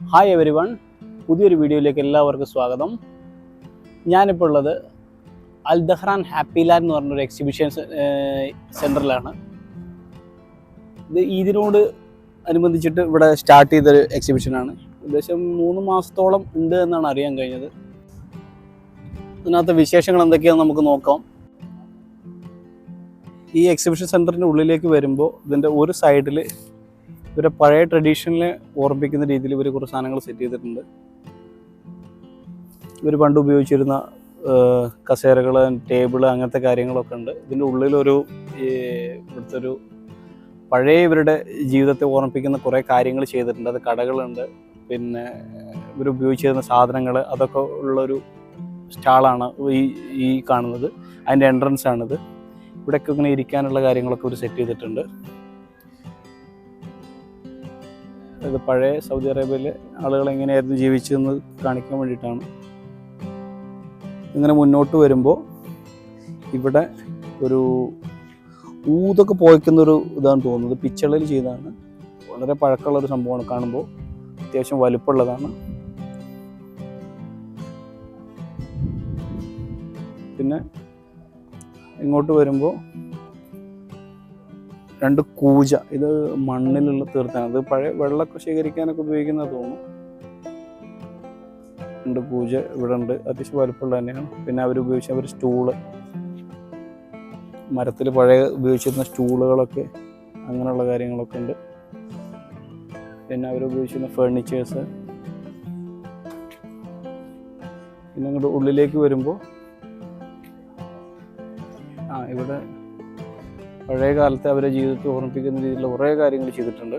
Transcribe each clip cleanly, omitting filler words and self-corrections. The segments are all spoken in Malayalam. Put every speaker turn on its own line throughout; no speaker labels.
ഹായ് എവരി വൺ, പുതിയൊരു വീഡിയോയിലേക്ക് എല്ലാവർക്കും സ്വാഗതം. ഞാനിപ്പോൾ ഉള്ളത് അൽ ദഹ്റാൻ ഹാപ്പി ലാൻഡ് എന്ന് പറഞ്ഞൊരു എക്സിബിഷൻ സെൻറ്ററിലാണ്. ഇത് ഇതിനോട് അനുബന്ധിച്ചിട്ട് ഇവിടെ സ്റ്റാർട്ട് ചെയ്തൊരു എക്സിബിഷനാണ്. ഏകദേശം 3 മാസത്തോളം ഉണ്ട് എന്നാണ് അറിയാൻ കഴിഞ്ഞത്. ഇതിനകത്ത് വിശേഷങ്ങൾ എന്തൊക്കെയാണെന്ന് നമുക്ക് നോക്കാം. ഈ എക്സിബിഷൻ സെൻറ്ററിൻ്റെ ഉള്ളിലേക്ക് വരുമ്പോൾ ഇതിൻ്റെ ഒരു സൈഡിൽ ഇവരെ പഴയ ട്രഡീഷണലിനെ ഓർമ്മിപ്പിക്കുന്ന രീതിയിൽ ഇവർ കുറച്ച് സാധനങ്ങൾ സെറ്റ് ചെയ്തിട്ടുണ്ട്. ഇവർ പണ്ട് ഉപയോഗിച്ചിരുന്ന കസേരകൾ, ടേബിള്, അങ്ങനത്തെ കാര്യങ്ങളൊക്കെ ഉണ്ട്. ഇതിൻ്റെ ഉള്ളിലൊരു ഇവിടുത്തെ ഒരു പഴയ ഇവരുടെ ജീവിതത്തെ ഓർമ്മിപ്പിക്കുന്ന കുറേ കാര്യങ്ങൾ ചെയ്തിട്ടുണ്ട്. അത് കടകളുണ്ട്, പിന്നെ ഇവർ ഉപയോഗിച്ചിരുന്ന സാധനങ്ങൾ, അതൊക്കെ ഉള്ളൊരു സ്റ്റാളാണ് ഈ കാണുന്നത്. അതിൻ്റെ എൻട്രൻസ് ആണിത്. ഇവിടെയൊക്കെ ഇങ്ങനെ ഇരിക്കാനുള്ള കാര്യങ്ങളൊക്കെ ഇവർ സെറ്റ് ചെയ്തിട്ടുണ്ട്. ഇത് പഴയ സൗദി അറേബ്യയിലെ ആളുകൾ എങ്ങനെയായിരുന്നു ജീവിച്ചതെന്ന് കാണിക്കാൻ വേണ്ടിയിട്ടാണ്. ഇങ്ങനെ മുന്നോട്ട് വരുമ്പോൾ ഇവിടെ ഒരു ഊതൊക്കെ പോയിക്കുന്നൊരു ഇതാണ് തോന്നുന്നത്. പിച്ചളയിൽ ചെയ്തതാണ്. വളരെ പഴക്കമുള്ളൊരു സംഭവമാണ്. കാണുമ്പോൾ അത്യാവശ്യം വലുപ്പമുള്ളതാണ്. പിന്നെ ഇങ്ങോട്ട് വരുമ്പോൾ 2 കൂജ. ഇത് മണ്ണിലുള്ള തീർത്താണ്. അത് പഴയ വെള്ളമൊക്കെ ശേഖരിക്കാനൊക്കെ ഉപയോഗിക്കുന്ന തോന്നുന്നു. 2 കൂജ ഇവിടെ ഉണ്ട്. അത്യാവശ്യം വലുപ്പമുള്ള തന്നെയാണ്. പിന്നെ അവർ സ്റ്റൂള്, മരത്തിൽ പഴയ ഉപയോഗിച്ചിരുന്ന സ്റ്റൂളുകളൊക്കെ, അങ്ങനെയുള്ള കാര്യങ്ങളൊക്കെ ഉണ്ട്. പിന്നെ അവരുപയോഗിച്ചിരുന്ന ഫേർണിച്ചേഴ്സ്. പിന്നെ അങ്ങോട്ട് ഉള്ളിലേക്ക് വരുമ്പോൾ ഇവിടെ പഴയ കാലത്തെ അവരെ ജീവിതത്തെ ഓർമ്മിപ്പിക്കുന്ന രീതിയിലുള്ള കുറേ കാര്യങ്ങൾ ചെയ്തിട്ടുണ്ട്.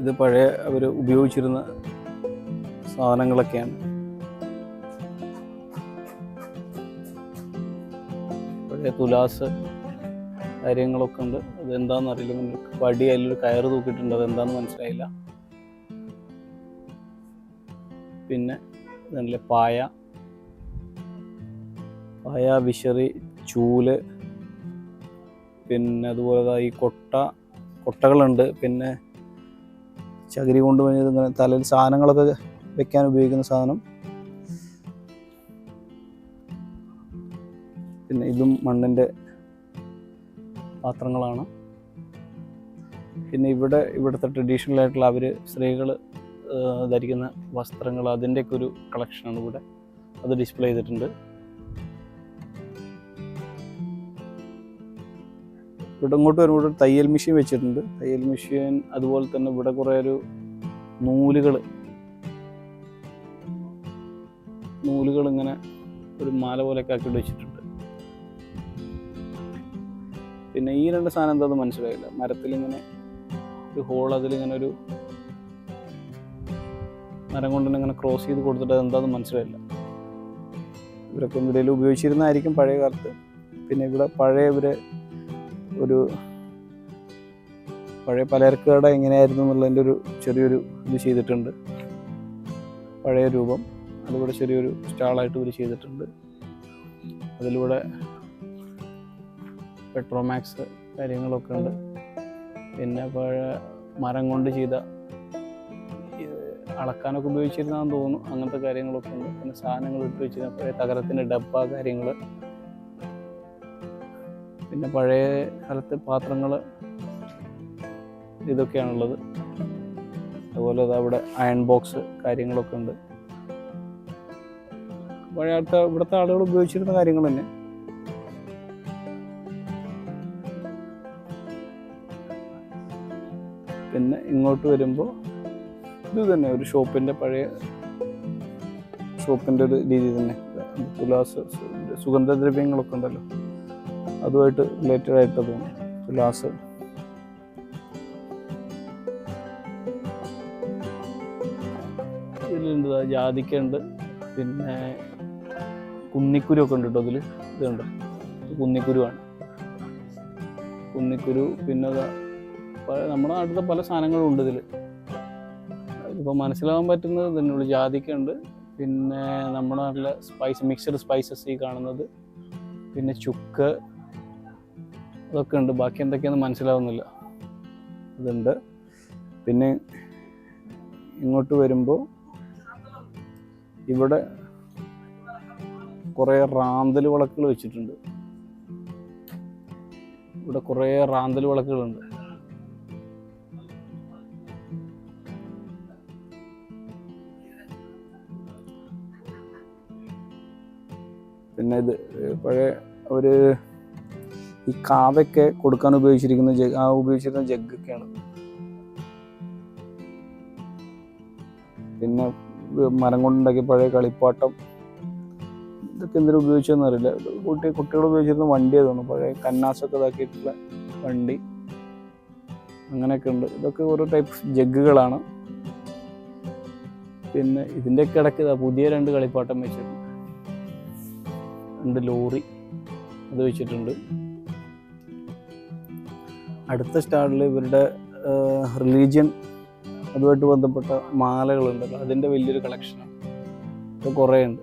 ഇത് പഴയ അവർ ഉപയോഗിച്ചിരുന്ന സാധനങ്ങളൊക്കെയാണ്. പഴയ തുലാസ് കാര്യങ്ങളൊക്കെ ഉണ്ട്. അതെന്താണെന്ന് അറിയില്ല. വടി അതിലൊരു കയറ് തൂക്കിയിട്ടുണ്ട്. അതെന്താണെന്ന് മനസ്സിലായില്ല. പിന്നെ ഇതല്ലേ പായ, വിശറി, ചൂല്, പിന്നെ അതുപോലെ ഈ കൊട്ടകളുണ്ട്. പിന്നെ ചകിരി കൊണ്ട് ഇങ്ങനെ തലയിൽ സാധനങ്ങളൊക്കെ വെക്കാൻ ഉപയോഗിക്കുന്ന സാധനം. പിന്നെ ഇതും മണ്ണിൻ്റെ പാത്രങ്ങളാണ്. പിന്നെ ഇവിടുത്തെ ട്രഡീഷണൽ ആയിട്ടുള്ള സ്ത്രീകൾ ധരിക്കുന്ന വസ്ത്രങ്ങൾ, അതിൻ്റെയൊക്കെ ഒരു കളക്ഷനാണ് ഇവിടെ. അത് ഡിസ്പ്ലേ ചെയ്തിട്ടുണ്ട്. ഇവിടെ ഇങ്ങോട്ട് വരുമ്പോൾ തയ്യൽ മെഷീൻ വെച്ചിട്ടുണ്ട്. തയ്യൽ മെഷീൻ, അതുപോലെ തന്നെ ഇവിടെ കുറേ നൂലുകൾ ഇങ്ങനെ ഒരു മാല പോലെയൊക്കെ ആക്കിയിട്ട് വെച്ചിട്ടുണ്ട്. പിന്നെ ഈ 2 സാധനം എന്താണെന്ന് മനസ്സിലായില്ല. മരത്തിലിങ്ങനെ ഒരു ഹോൾ, അതിലിങ്ങനെ ഒരു മരം കൊണ്ട് ഇങ്ങനെ ക്രോസ് ചെയ്ത് കൊടുത്തിട്ട് അതെന്താണെന്ന് മനസ്സിലായില്ല. ഇവരൊക്കെ എന്തെങ്കിലും ഉപയോഗിച്ചിരുന്നതായിരിക്കും പഴയ കാലത്ത്. പിന്നെ ഇവിടെ പഴയ പലചരക്ക് കട എങ്ങനെയായിരുന്നു എന്നുള്ളതിൻ്റെ ഒരു ചെറിയൊരു ഇത് ചെയ്തിട്ടുണ്ട്. പഴയ രൂപം അതിലൂടെ ചെറിയൊരു സ്റ്റാളായിട്ട് ഇവർ ചെയ്തിട്ടുണ്ട്. അതിലൂടെ പെട്രോമാക്സ് കാര്യങ്ങളൊക്കെ ഉണ്ട്. പിന്നെ പഴയ മരം കൊണ്ട് ചെയ്ത അളക്കാനൊക്കെ ഉപയോഗിച്ചിരുന്നാന്ന് തോന്നുന്നു. അങ്ങനത്തെ കാര്യങ്ങളൊക്കെ ഉണ്ട്. പിന്നെ സാധനങ്ങൾ ഇട്ട് വെച്ചിരുന്ന പഴയ തകരത്തിൻ്റെ ഡബ്ബ കാര്യങ്ങൾ, പിന്നെ പഴയ കാലത്തെ പാത്രങ്ങൾ, ഇതൊക്കെയാണുള്ളത്. അതുപോലെ അവിടെ അയൺ ബോക്സ് കാര്യങ്ങളൊക്കെ ഉണ്ട്. പഴയ ഇവിടുത്തെ ആളുകൾ ഉപയോഗിച്ചിരുന്ന കാര്യങ്ങൾ തന്നെ. പിന്നെ ഇങ്ങോട്ട് വരുമ്പോൾ ഇത് തന്നെ ഒരു പഴയ ഷോപ്പിൻ്റെ ഒരു രീതി തന്നെ. തുലാസ്, സുഗന്ധദ്രവ്യങ്ങളൊക്കെ ഉണ്ടല്ലോ, അതുമായിട്ട് റിലേറ്റഡ് ആയിട്ട് തോന്നുന്നു. തുലാസ്, ഇതിലുണ്ട് ജാതിക്ക ഉണ്ട്. പിന്നെ കുന്നിക്കുരു ഒക്കെ ഉണ്ട് കേട്ടോ. ഇതുണ്ട്, കുന്നിക്കുരുവാണ്. കുന്നിക്കുരു. പിന്നെ നമ്മുടെ നാട്ടിലത്തെ പല സാധനങ്ങളും ഉണ്ട് ഇതിൽ. ഇപ്പോൾ മനസ്സിലാവാൻ പറ്റുന്നത് ഇതിനുള്ള ജാതിക്ക ഉണ്ട്. പിന്നെ നമ്മുടെ നാട്ടിലെ മിക്സഡ് സ്പൈസസ് ഈ കാണുന്നത്. പിന്നെ ചുക്ക്, അതൊക്കെ ഉണ്ട്. ബാക്കി എന്തൊക്കെയാണെന്ന് മനസ്സിലാവുന്നില്ല. ഇതുണ്ട്. പിന്നെ ഇങ്ങോട്ട് വരുമ്പോൾ ഇവിടെ കുറേ റാന്തൽ വിളക്കുകൾ വെച്ചിട്ടുണ്ട്. ഇവിടെ കുറേ റാന്തൽ വിളക്കുകളുണ്ട്. പിന്നെ ഇത് പഴയ ഒരു ഈ കാവയ്ക്ക് കൊടുക്കാൻ ഉപയോഗിച്ചിരിക്കുന്ന ഉപയോഗിച്ചിരുന്ന ജഗ്ഗൊക്കെയാണ്. പിന്നെ മരം കൊണ്ടുണ്ടാക്കിയ പഴയ കളിപ്പാട്ടം, ഇതൊക്കെ എന്തിനും ഉപയോഗിച്ചതെന്ന് അറിയില്ല. കുട്ടികൾ ഉപയോഗിച്ചിരുന്ന വണ്ടി അതാണ്, പഴയ കന്നാസൊക്കെ ഇതാക്കിയിട്ടുള്ള വണ്ടി, അങ്ങനെയൊക്കെ ഉണ്ട്. ഇതൊക്കെ ഓരോ ടൈപ്പ് ജഗ്ഗുകളാണ്. പിന്നെ ഇതിൻ്റെയൊക്കെ ഇടയ്ക്ക് പുതിയ 2 കളിപ്പാട്ടം വെച്ചിട്ടുണ്ട്. 2 ലോറി അത് വെച്ചിട്ടുണ്ട്. അടുത്ത സ്റ്റാളിൽ ഇവരുടെ റിലീജിയൻ അതുമായിട്ട് ബന്ധപ്പെട്ട മാലകളുണ്ടല്ലോ, അതിൻ്റെ വലിയൊരു കളക്ഷനാണ്. ഇത് കുറേ ഉണ്ട്.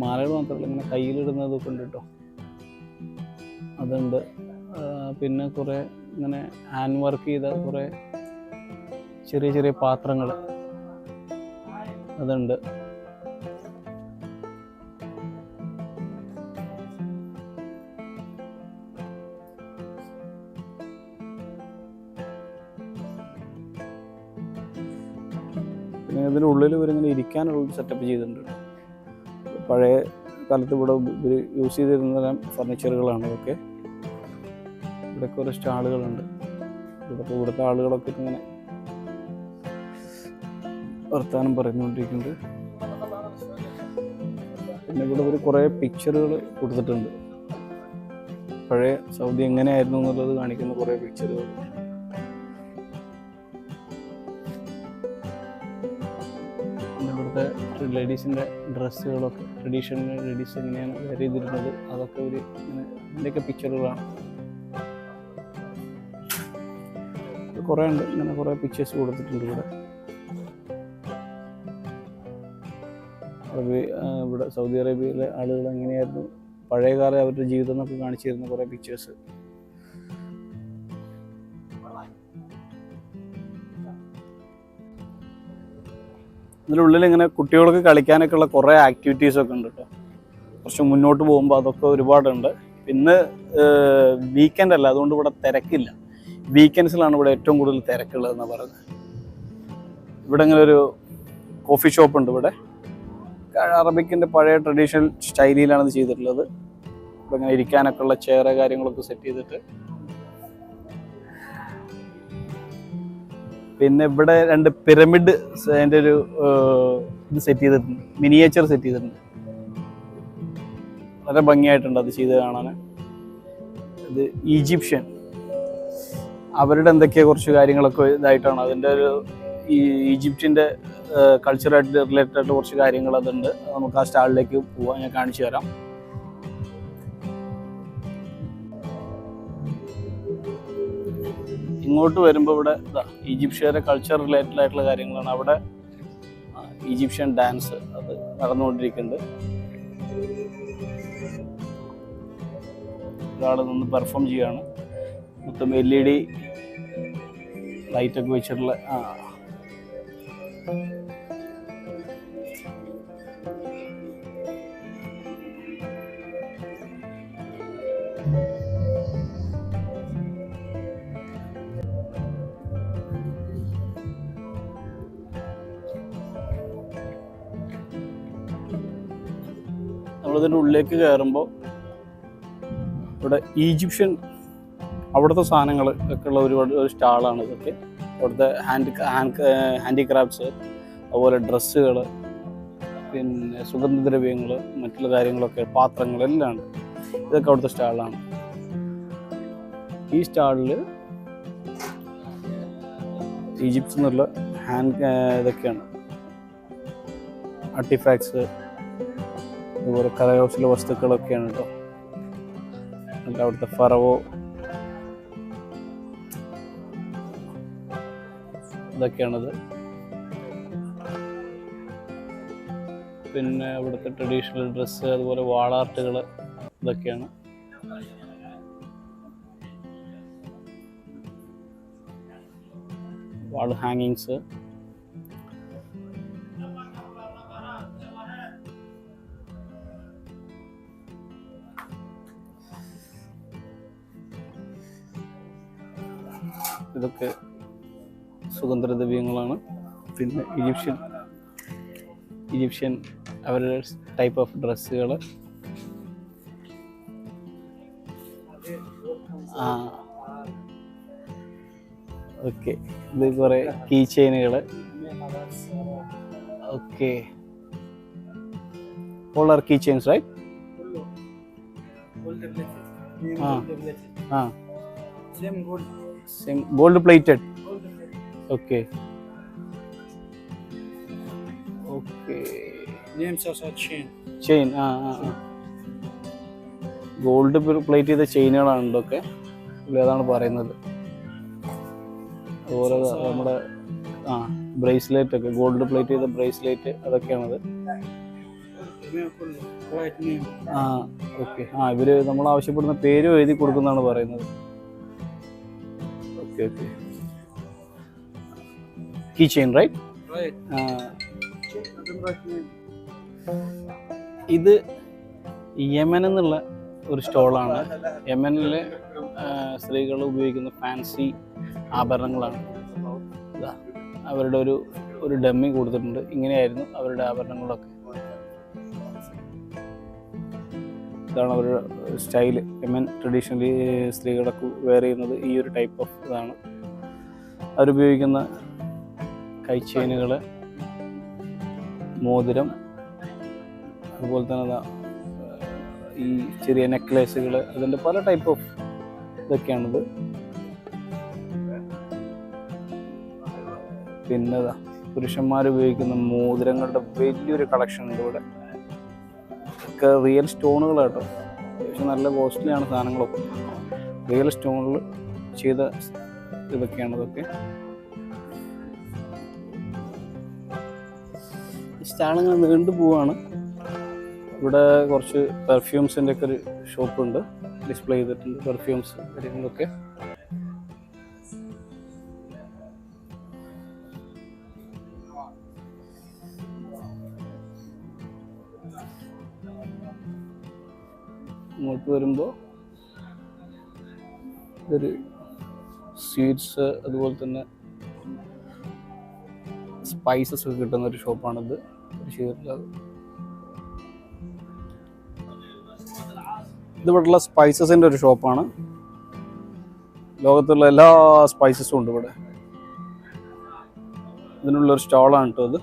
മാലകൾ മാത്രമല്ല, ഇങ്ങനെ കയ്യിലിടുന്നതൊക്കെ ഉണ്ട് കേട്ടോ, അതുണ്ട്. പിന്നെ കുറേ ഇങ്ങനെ ഹാൻഡ് വർക്ക് ചെയ്ത കുറേ ചെറിയ ചെറിയ പാത്രങ്ങൾ അതുണ്ട്. പിന്നെ ഇതിൻ്റെ ഉള്ളിൽ ഇവരിങ്ങനെ ഇരിക്കാനുള്ള സെറ്റപ്പ് ചെയ്തിട്ടുണ്ട്. പഴയ കാലത്ത് ഇവിടെ യൂസ് ചെയ്തിരുന്ന ഫർണിച്ചറുകളാണ് ഇതൊക്കെ. ഇവിടെയൊക്കെ ഓരോ സ്റ്റാളുകളുണ്ട്. ഇവിടുത്തെ ആളുകളൊക്കെ ഇങ്ങനെ വർത്താനം പറഞ്ഞുകൊണ്ടിരിക്കുന്നുണ്ട്. പിന്നെ ഇവിടെ ഒരു കുറേ പിക്ചറുകൾ കൊടുത്തിട്ടുണ്ട്, പഴയ സൗദി എങ്ങനെയായിരുന്നു എന്നുള്ളത് കാണിക്കുന്ന കുറേ പിക്ചറുകൾ. പിന്നെ ഇവിടുത്തെ ലേഡീസിൻ്റെ ഡ്രസ്സുകളൊക്കെ, ട്രഡീഷണൽ ലേഡീസ് എങ്ങനെയാണ് വെയർ ചെയ്തിരുന്നത്, അതൊക്കെ ഒരു ഇങ്ങനെ ഇതിൻ്റെയൊക്കെ പിക്ചറുകളാണ്. കുറേ ഉണ്ട്, ഇങ്ങനെ കുറേ പിക്ചേഴ്സ് കൊടുത്തിട്ടുണ്ട് ഇവിടെ. ഇവിടെ സൗദി അറേബ്യയിലെ ആളുകൾ എങ്ങനെയായിരുന്നു പഴയകാല അവരുടെ ജീവിതം എന്നൊക്കെ കാണിച്ചു തരുന്ന കുറേ പിക്ചേഴ്സ്. ഇതിനുള്ളിൽ ഇങ്ങനെ കുട്ടികൾക്ക് കളിക്കാനൊക്കെ ഉള്ള കുറേ ആക്ടിവിറ്റീസൊക്കെ ഉണ്ട് കേട്ടോ. കുറച്ച് മുന്നോട്ട് പോകുമ്പോൾ അതൊക്കെ ഒരുപാടുണ്ട്. ഇന്ന് വീക്കെൻഡ് അല്ല, അതുകൊണ്ട് ഇവിടെ തിരക്കില്ല. വീക്കെൻഡ്സിലാണ് ഇവിടെ ഏറ്റവും കൂടുതൽ തിരക്കുള്ളതെന്നാണ് പറയുന്നത്. ഇവിടെ ഇങ്ങനെ ഒരു കോഫി ഷോപ്പ് ഉണ്ട്. ഇവിടെ അറബിക്കിൻ്റെ പഴയ ട്രഡീഷണൽ സ്റ്റൈലിലാണ് ഇത് ചെയ്തിട്ടുള്ളത്. ഇവിടെ ഇങ്ങനെ ഇരിക്കാനൊക്കെ ഉള്ള ചെയർ കാര്യങ്ങളൊക്കെ സെറ്റ് ചെയ്തിട്ട്. പിന്നെ ഇവിടെ 2 പിരമിഡ് അതിൻ്റെ ഒരു ഇത് സെറ്റ് ചെയ്തിട്ടുണ്ട്, മിനിയേച്ചർ സെറ്റ് ചെയ്തിട്ടുണ്ട്. വളരെ ഭംഗിയായിട്ടുണ്ട് അത് ചെയ്ത് കാണാൻ. ഇത് ഈജിപ്ഷ്യൻ അവരുടെ എന്തൊക്കെയോ കുറച്ച് കാര്യങ്ങളൊക്കെ ഇതായിട്ടാണ്. അതിൻ്റെ ഒരു ഈജിപ്തിൻ്റെ കൾച്ചറായിട്ട് റിലേറ്റഡ് ആയിട്ട് കുറച്ച് കാര്യങ്ങൾ അതുണ്ട്. നമുക്ക് ആ സ്റ്റാളിലേക്ക് പോവാം, ഞാൻ കാണിച്ചു തരാം. ഇങ്ങോട്ട് വരുമ്പോൾ ഇവിടെ ഈജിപ്ഷ്യയുടെ കൾച്ചർ റിലേറ്റഡ് ആയിട്ടുള്ള കാര്യങ്ങളാണ്. അവിടെ ഈജിപ്ഷ്യൻ ഡാൻസ് അത് നടന്നുകൊണ്ടിരിക്കുന്നുണ്ട്. ഒരാൾ നിന്ന് പെർഫോം ചെയ്യാണ്. മൊത്തം LED ലൈറ്റൊക്കെ വെച്ചിട്ടുള്ള നമ്മളിതിൻ്റെ ഉള്ളിലേക്ക് കയറുമ്പോൾ ഇവിടെ ഈജിപ്ഷ്യൻ അവിടുത്തെ സാധനങ്ങൾ ഒക്കെ ഉള്ള ഒരുപാട് സ്റ്റാളാണ് ഇതൊക്കെ. അവിടുത്തെ ഹാൻഡിക്രാഫ്റ്റ്സ്, അതുപോലെ ഡ്രസ്സുകൾ, പിന്നെ സുഗന്ധദ്രവ്യങ്ങൾ, മറ്റുള്ള കാര്യങ്ങളൊക്കെ, പാത്രങ്ങൾ എല്ലാം ഉണ്ട്. ഇതൊക്കെ അവിടുത്തെ സ്റ്റാളാണ്. ഈ സ്റ്റാളിൽ ഈജിപ്തിൽ നിന്നുള്ള ഇതൊക്കെയാണ് ആർട്ടിഫാക്ട്സ്, അതുപോലെ കരകൗശല വസ്തുക്കളൊക്കെയാണ് കേട്ടോ. അവിടുത്തെ ഫറവോ ഇതൊക്കെയാണത്. പിന്നെ അവിടുത്തെ ട്രഡീഷണൽ ഡ്രസ്സ്, അതുപോലെ വാളാർട്ടുകൾ ഇതൊക്കെയാണ്. വാൾ ഹാങ്ങിങ്സ്. ഇതൊക്കെ സുഗന്ധദ്രവ്യങ്ങളാണ്. പിന്നെ ഈജിപ്ഷ്യൻ അവരുടെ ടൈപ്പ് ഓഫ് ഡ്രസ്സുകൾ. ഓക്കെ, ഇത് കുറേ കീ ചെയിനുകൾ. Okay, all are key chains, right? Same gold plated. Okay.
Names also
chain. Gold plate ചെയ്ത ചെയിനുകളാണ് ഇതൊക്കെ. അതാണ് പറയുന്നത്. അതുപോലെ നമ്മുടെ ബ്രേസ്ലെറ്റ് ഒക്കെ, ഗോൾഡ് പ്ലേറ്റ് ചെയ്ത ബ്രേസ്ലെറ്റ്, അതൊക്കെയാണത്. ഓക്കെ. ഇവര് നമ്മൾ ആവശ്യപ്പെടുന്ന പേരും എഴുതി കൊടുക്കുന്നതാണ് പറയുന്നത്. ഓക്കെ. Key chain, right? ഇത് യമൻ എന്നുള്ള ഒരു സ്റ്റോളാണ്. യമനിലെ സ്ത്രീകൾ ഉപയോഗിക്കുന്ന ഫാൻസി ആഭരണങ്ങളാണ്. അവരുടെ ഒരു ഡമ്മി കൊടുത്തിട്ടുണ്ട്. ഇങ്ങനെയായിരുന്നു അവരുടെ ആഭരണങ്ങളൊക്കെ. ഇതാണ് അവരുടെ സ്റ്റൈല്. യമൻ ട്രഡീഷണലി സ്ത്രീകളൊക്കെ വെയർ ചെയ്യുന്നത് ഈ ഒരു ടൈപ്പ് ഓഫ് ഇതാണ്. അവരുപയോഗിക്കുന്ന കൈ ചെയിനുകൾ, മോതിരം, അതുപോലെ തന്നെ ഈ ചെറിയ നെക്ലേസുകൾ, അതിൻ്റെ പല ടൈപ്പ് ഓഫ് ഇതൊക്കെയാണിത്. പിന്നെ പുരുഷന്മാർ ഉപയോഗിക്കുന്ന മോതിരങ്ങളുടെ വലിയൊരു കളക്ഷൻ ഉണ്ട് ഇവിടെ. ഒക്കെ റിയൽ സ്റ്റോണുകളാട്ടോ. പക്ഷെ നല്ല കോസ്റ്റ്ലിയാണ് സാധനങ്ങളൊക്കെ. റിയൽ സ്റ്റോണിൽ ചെയ്ത ഇതൊക്കെയാണ് ഇതൊക്കെ. സ്റ്റാളിങ്ങനെ നീണ്ടു പോവാണ്. ഇവിടെ കുറച്ച് പെർഫ്യൂംസിൻ്റെ ഒക്കെ ഒരു ഷോപ്പുണ്ട്, ഡിസ്പ്ലേ ചെയ്തിട്ടുണ്ട് പെർഫ്യൂംസ് കാര്യങ്ങളൊക്കെ. ഇങ്ങോട്ട് വരുമ്പോൾ ഇതൊരു സ്വീറ്റ്സ്, അതുപോലെ തന്നെ സ്പൈസസ് ഒക്കെ കിട്ടുന്ന ഒരു ഷോപ്പാണിത്. ഇതിവിടെയുള്ള സ്പൈസസിൻ്റെ ഒരു ഷോപ്പാണ്. ലോകത്തുള്ള എല്ലാ സ്പൈസസും ഉണ്ട് ഇവിടെ. ഇതിനുള്ളൊരു സ്റ്റാളാണ് കേട്ടോ അത്.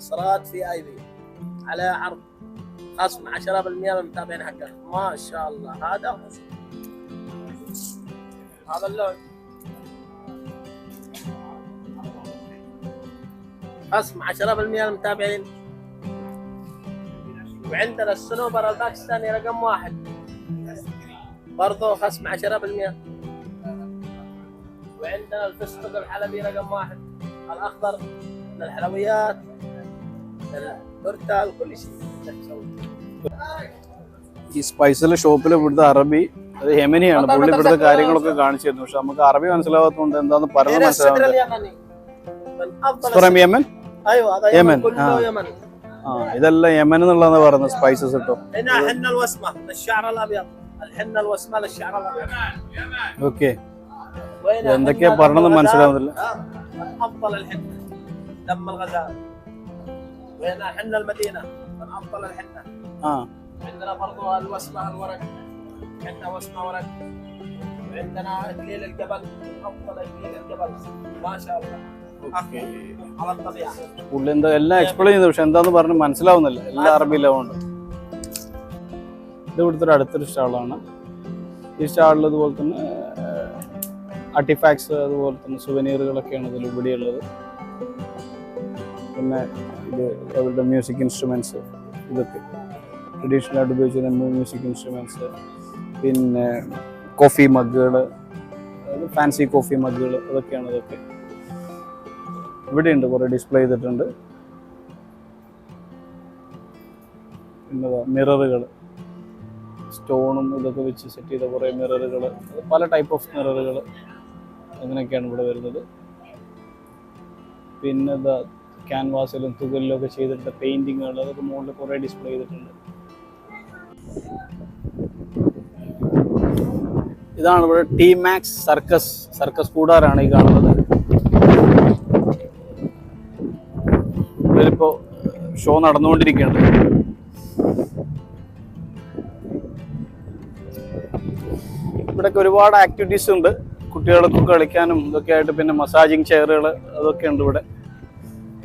مكسرات في اي بي على عرض خصم 10% من المتابعين حقك. ما شاء الله. هذا اللون خصم 10% من المتابعين. وعندنا السنوبر الباكستاني رقم 1 برضو خصم 10%. وعندنا الفستق الحلبي رقم 1 الأخضر من الحلويات التورتة وكل شيء.
ഈ സ്പൈസിലെ ഷോപ്പിൽ ഇവിടുത്തെ അറബി, അത് യമനിയാണ്. പുള്ളി ഇവിടുത്തെ കാര്യങ്ങളൊക്കെ കാണിച്ചു തരുന്നു. പക്ഷെ നമുക്ക് അറബി മനസ്സിലാവാത്തതുകൊണ്ട് എന്താന്ന് പറയുന്നത് മനസ്സിലാവുന്നില്ല. ഇതെല്ലാം യമൻ എന്നുള്ളതാണ് പറയുന്നത് സ്പൈസസ് കിട്ടും. ഓക്കെ, എന്തൊക്കെയാ പറഞ്ഞത് മനസ്സിലാവുന്നില്ല.
عندنا برضو الوسمة الورق. عندنا وسمة ورق. وعندنا اكليل الجبل. افضل اكليل الجبل ما شاء الله. على الطبيعة.
പുള്ളി എന്താ എല്ലാം എക്സ്പ്ലെയിൻ ചെയ്തു, പക്ഷെ എന്താന്ന് പറഞ്ഞ് മനസ്സിലാവുന്നില്ല. എല്ലാം അറബിയിലാവുണ്ട്. ഇത് ഇവിടുത്തെ അടുത്തൊരു സ്റ്റാളാണ്. ഈ സ്റ്റാളിൽ അതുപോലെ തന്നെ ആർട്ടിഫാക്ട്സ്, അതുപോലെ തന്നെ സുവനീറുകളൊക്കെയാണ് ഇതിൽ ഇവിടെയുള്ളത്. പിന്നെ ഇത് അവരുടെ മ്യൂസിക് ഇൻസ്ട്രുമെൻറ്റ്സ്, ഇതൊക്കെ ട്രഡീഷണൽ ആയിട്ട് ഉപയോഗിച്ചിരുന്ന മ്യൂസിക് ഇൻസ്ട്രുമെൻറ്റ്സ്. പിന്നെ കോഫി മഗ്ഗുകൾ, അതായത് ഫാൻസി കോഫി മഗ്ഗുകൾ, അതൊക്കെയാണ് ഇതൊക്കെ ഇവിടെയുണ്ട്. കുറേ ഡിസ്പ്ലേ ചെയ്തിട്ടുണ്ട്. പിന്നെ മിററുകൾ, സ്റ്റോണും ഇതൊക്കെ വെച്ച് സെറ്റ് ചെയ്ത കുറേ മിററുകൾ, പല ടൈപ്പ് ഓഫ് മിററുകൾ അങ്ങനെയൊക്കെയാണ് ഇവിടെ വരുന്നത്. പിന്നെ ക്യാൻവാസിലും തുകലിലും ഒക്കെ ചെയ്തിട്ട് പെയിൻറ്റിങ്ങുകൾ, അതൊക്കെ മുകളിൽ കുറേ ഡിസ്പ്ലേ ചെയ്തിട്ടുണ്ട്. ഇതാണ് ഇവിടെ ടി-മാക്സ് സർക്കസ് കൂടാരാണ് ഈ കാണുന്നത്. ഇവരിപ്പോൾ ഷോ നടന്നുകൊണ്ടിരിക്കുകയാണ്. ഇവിടെയൊക്കെ ഒരുപാട് ആക്ടിവിറ്റീസ് ഉണ്ട് കുട്ടികൾക്ക് കളിക്കാനും ഇതൊക്കെ ആയിട്ട്. പിന്നെ മസാജിങ് ചെയറുകൾ അതൊക്കെ ഉണ്ട് ഇവിടെ.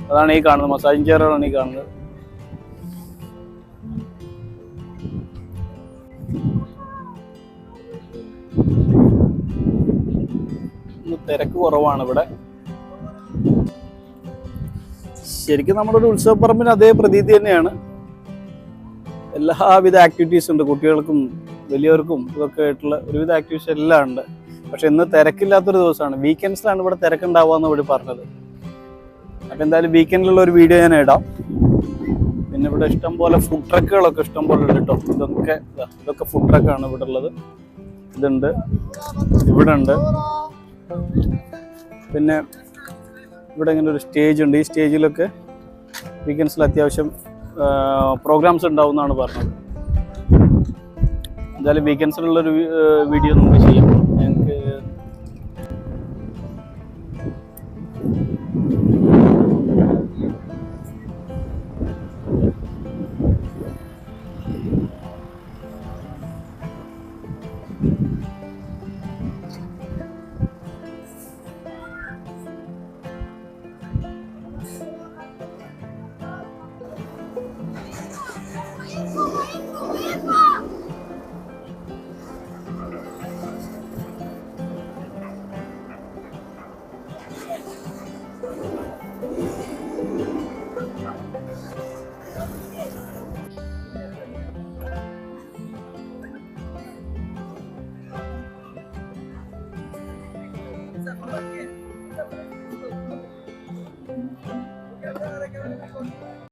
അതാണ് ഈ കാണുന്നത്, മസാജിങ് ചെയറുകളാണ് ഈ കാണുന്നത്. തിരക്ക് കുറവാണ് ഇവിടെ. ശരിക്കും നമ്മുടെ ഒരു ഉത്സവപ്പറമ്പിന് അതേ പ്രതീതി തന്നെയാണ്. എല്ലാവിധ ആക്ടിവിറ്റീസ് ഉണ്ട്, കുട്ടികൾക്കും വലിയവർക്കും ഇതൊക്കെ ആയിട്ടുള്ള ഒരുവിധ ആക്ടിവിറ്റീസ് എല്ലാം ഉണ്ട്. പക്ഷെ ഇന്ന് തിരക്കില്ലാത്തൊരു ദിവസമാണ്. വീക്കെൻഡ്സിലാണ് ഇവിടെ തിരക്കുണ്ടാവുക എന്ന് ഇവിടെ പറഞ്ഞത്. അപ്പം എന്തായാലും വീക്കെൻഡിലുള്ള ഒരു വീഡിയോ ഞാൻ ഇടാം. പിന്നെ ഇവിടെ ഇഷ്ടംപോലെ ഫുഡ് ട്രക്കുകളൊക്കെ ഇഷ്ടംപോലെ ഉണ്ട് കേട്ടോ. ഇതൊക്കെ ഫുഡ് ട്രക്കാണ് ഇവിടെ ഉള്ളത്. ഇതുണ്ട്, ഇവിടെ ഉണ്ട്. പിന്നെ ഇവിടെ ഇങ്ങനെ ഒരു സ്റ്റേജ് ഉണ്ട്. ഈ സ്റ്റേജിലൊക്കെ വീക്കെൻഡ്സിൽ അത്യാവശ്യം പ്രോഗ്രാംസ് ഉണ്ടാവും എന്നാണ് പറഞ്ഞത്. എന്തായാലും വീക്കെൻഡ്സിലുള്ളൊരു വീഡിയോ നമുക്ക് ചെയ്യാം. ഞങ്ങൾക്ക്